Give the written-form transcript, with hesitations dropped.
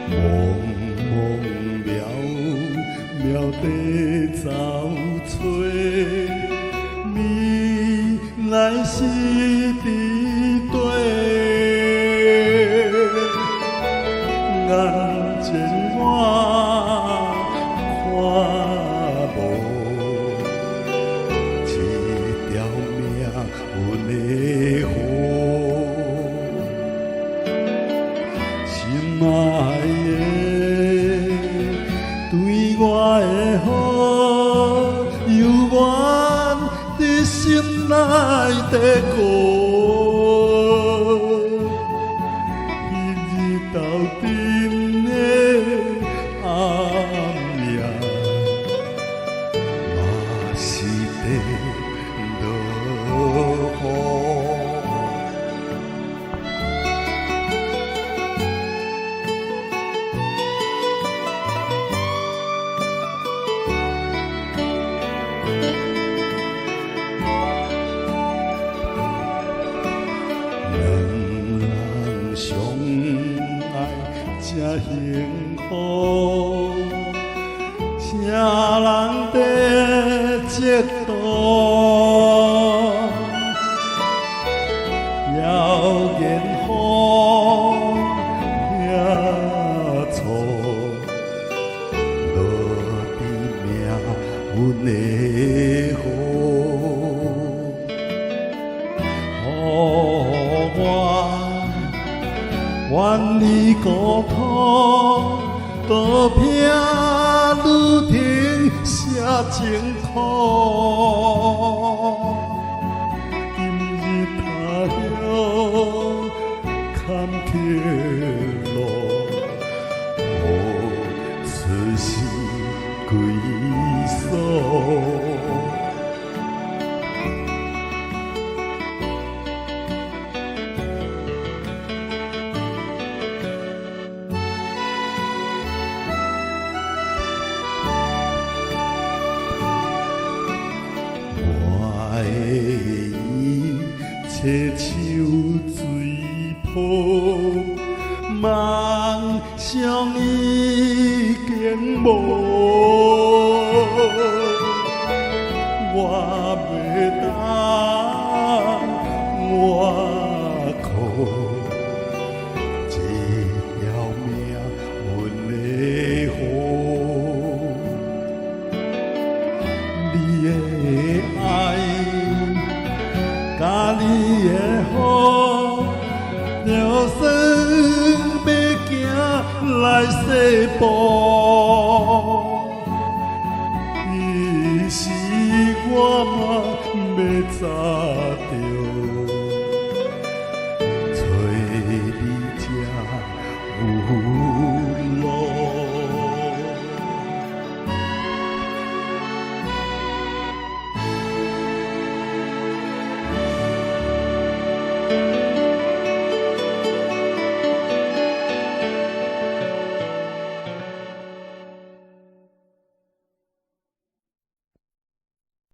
茫茫渺渺地走找，未来是伫底，眼前我看无一条命运的雨，心爱的对我的好，犹原伫心内底过。彼日斗阵的暗夜，嘛是在落雨。相爱才幸福，谁人在嫉妒？谣言风遐错，落伫命运的雨，予我远离故土，多拼愈停写情苦。今日他乡坎坷路，无出世归所。我的伊亲像水泡，梦想已经无，我袂当我靠一条命运的雨。你的爱，甲你的好，就算要行来世步，伊是我嘛要早着。